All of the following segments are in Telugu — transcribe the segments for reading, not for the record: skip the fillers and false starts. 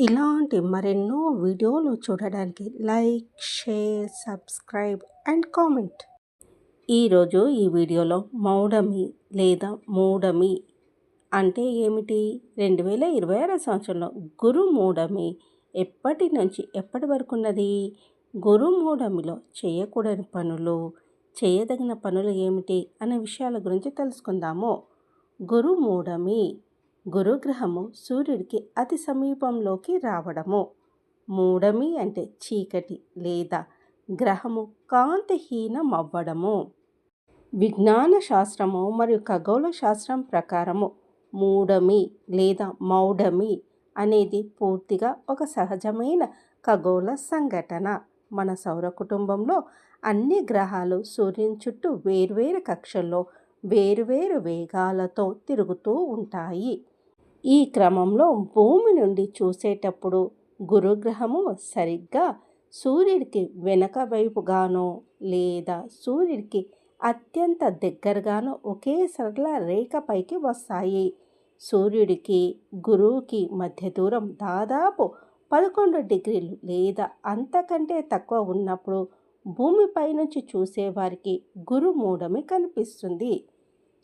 ఇలాంటి మరెన్నో వీడియోలు చూడడానికి like, share, subscribe and comment. ఈరోజు ఈ వీడియోలో మౌఢమి లేదా మూఢమి అంటే ఏమిటి? 2026 సంవత్సరంలో గురుమూఢమి ఎప్పటి నుంచి ఎప్పటి వరకు ఉన్నది? గురుమూఢమిలో చేయకూడని పనులు, చేయదగిన పనులు ఏమిటి అనే విషయాల గురించి తెలుసుకుందాము. గురుమూఢమి గురుగ్రహము సూర్యుడికి అతి సమీపంలోకి రావడము. మూఢమి అంటే చీకటి లేదా గ్రహము కాంతిహీనమవ్వడము. విజ్ఞాన శాస్త్రము మరియు ఖగోళ శాస్త్రం ప్రకారము మూఢమి లేదా మౌఢమి అనేది పూర్తిగా ఒక సహజమైన ఖగోళ సంఘటన. మన సౌర కుటుంబంలో అన్ని గ్రహాలు సూర్యుని చుట్టూ వేర్వేరు కక్షల్లో వేరువేరు వేగాలతో తిరుగుతూ ఉంటాయి. ఈ క్రమంలో భూమి నుండి చూసేటప్పుడు గురుగ్రహము సరిగ్గా సూర్యుడికి వెనక వైపుగానో లేదా సూర్యుడికి అత్యంత దగ్గరగానో ఒకే సరళ రేఖపైకి వస్తాయి. సూర్యుడికి గురువుకి మధ్య దూరం దాదాపు 11 డిగ్రీలు లేదా అంతకంటే తక్కువ ఉన్నప్పుడు భూమిపై నుంచి చూసేవారికి గురుమూఢమి కనిపిస్తుంది.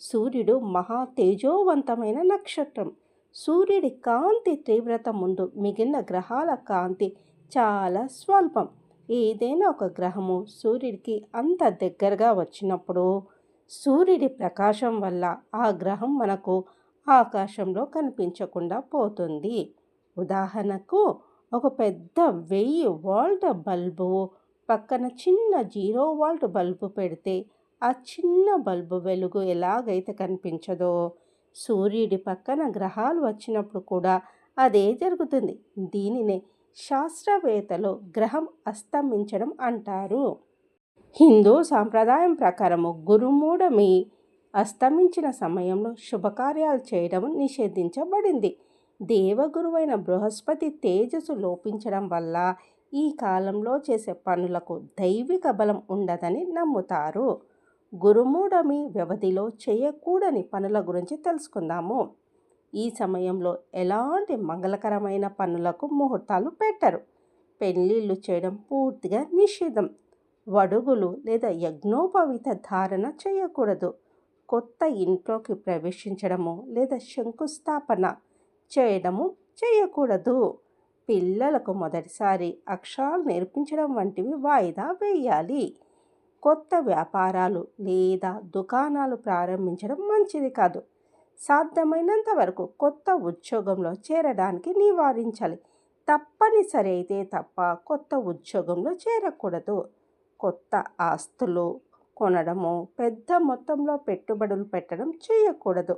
సూర్యుడు మహా తేజోవంతమైన నక్షత్రం. సూర్యుడి కాంతి తీవ్రత ముందు మిగిలిన గ్రహాల కాంతి చాలా స్వల్పం. ఏదైనా ఒక గ్రహము సూర్యుడికి అంత దగ్గరగా వచ్చినప్పుడు సూర్యుడి ప్రకాశం వల్ల ఆ గ్రహం మనకు ఆకాశంలో కనిపించకుండా పోతుంది. ఉదాహరణకు ఒక పెద్ద 1000 వాల్ట్ బల్బు పక్కన చిన్న 0 వాల్ట్ బల్బు పెడితే ఆ చిన్న బల్బు వెలుగు ఎలాగైతే కనిపించదో సూర్యుడి పక్కన గ్రహాలు వచ్చినప్పుడు కూడా అదే జరుగుతుంది. దీనినే శాస్త్రవేత్తలు గ్రహం అస్తమించడం అంటారు. హిందూ సాంప్రదాయం ప్రకారము గురుమూఢమి అస్తమించిన సమయంలో శుభకార్యాలు చేయడం నిషేధించబడింది. దేవగురువైన బృహస్పతి తేజస్సు లోపించడం వల్ల ఈ కాలంలో చేసే పనులకు దైవిక బలం ఉండదని నమ్ముతారు. గురుమూఢమి వ్యవధిలో చేయకూడని పనుల గురించి తెలుసుకుందాము. ఈ సమయంలో ఎలాంటి మంగళకరమైన పనులకు ముహూర్తాలు పెట్టరు. పెళ్ళిళ్ళు చేయడం పూర్తిగా నిషేధం. వడుగులు లేదా యజ్ఞోపవీత ధారణ చేయకూడదు. కొత్త ఇంట్లోకి ప్రవేశించడము లేదా శంకుస్థాపన చేయడము చేయకూడదు. పిల్లలకు మొదటిసారి అక్షరాలు నేర్పించడం వంటివి వాయిదా వేయాలి. కొత్త వ్యాపారాలు లేదా దుకాణాలు ప్రారంభించడం మంచిది కాదు. సాధ్యమైనంత వరకు కొత్త ఉద్యోగంలో చేరడానికి నివారించాలి. తప్పనిసరి అయితే తప్ప కొత్త ఉద్యోగంలో చేరకూడదు. కొత్త ఆస్తులు కొనడము, పెద్ద మొత్తంలో పెట్టుబడులు పెట్టడం చేయకూడదు.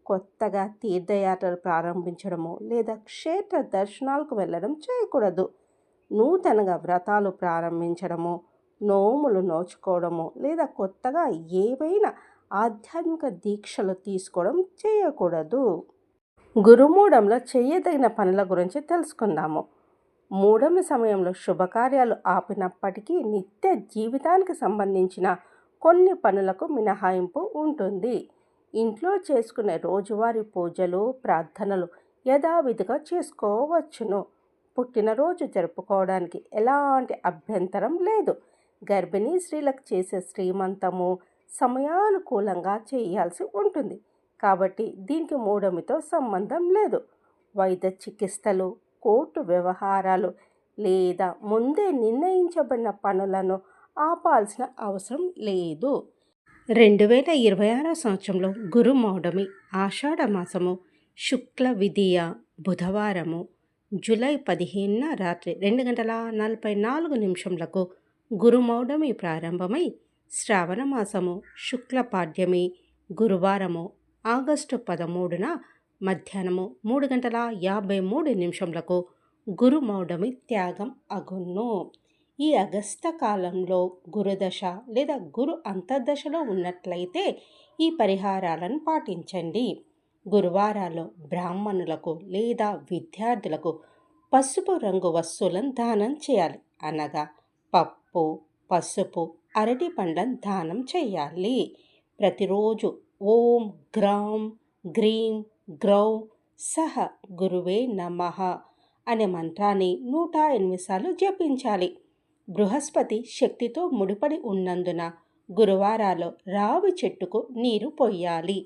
కొత్తగా తీర్థయాత్రలు ప్రారంభించడము లేదా క్షేత్ర దర్శనాలకు వెళ్ళడం చేయకూడదు. నూతనంగా వ్రతాలు ప్రారంభించడము, నోములు నోచుకోవడము లేదా కొత్తగా ఏవైనా ఆధ్యాత్మిక దీక్షలు తీసుకోవడం చేయకూడదు. గురుమూఢంలో చేయదగిన పనుల గురించి తెలుసుకుందాము. మూఢమి సమయంలో శుభకార్యాలు ఆపినప్పటికీ నిత్య జీవితానికి సంబంధించిన కొన్ని పనులకు మినహాయింపు ఉంటుంది. ఇంట్లో చేసుకునే రోజువారీ పూజలు, ప్రార్థనలు యథావిధిగా చేసుకోవచ్చును. పుట్టినరోజు జరుపుకోవడానికి ఎలాంటి అభ్యంతరం లేదు. గర్భిణీ స్త్రీలకు చేసే శ్రీమంతము సమయానుకూలంగా చేయాల్సి ఉంటుంది కాబట్టి దీనికి మూఢమితో సంబంధం లేదు. వైద్య చికిత్సలు, కోర్టు వ్యవహారాలు లేదా ముందే నిర్ణయించబడిన పనులను ఆపాల్సిన అవసరం లేదు. 2026 సంవత్సరంలో గురుమౌఢమి ఆషాఢ మాసము శుక్ల విదియ బుధవారము జూలై 15న రాత్రి 2:44 గురుమౌఢమి ప్రారంభమై శ్రావణ మాసము శుక్ల పాడ్యమి గురువారము ఆగస్టు 13న మధ్యాహ్నము 3:53 గురుమౌఢమి త్యాగం అగును. ఈ అగస్త కాలంలో గురుదశ లేదా గురు అంతర్దశలో ఉన్నట్లయితే ఈ పరిహారాలను పాటించండి. గురువారాల్లో బ్రాహ్మణులకు లేదా విద్యార్థులకు పసుపు రంగు వస్తువులను దానం చేయాలి. అనగా పప్పు, పసుపు, అరటి పండ్లను దానం చేయాలి. ప్రతిరోజు ఓం గ్రాం గ్రీం గ్రౌ సహ గురువే నమః అనే మంత్రాన్ని 108 సార్లు జపించాలి. బృహస్పతి శక్తితో ముడిపడి ఉన్నందున గురువారాల్లో రావి చెట్టుకు నీరు పొయ్యాలి.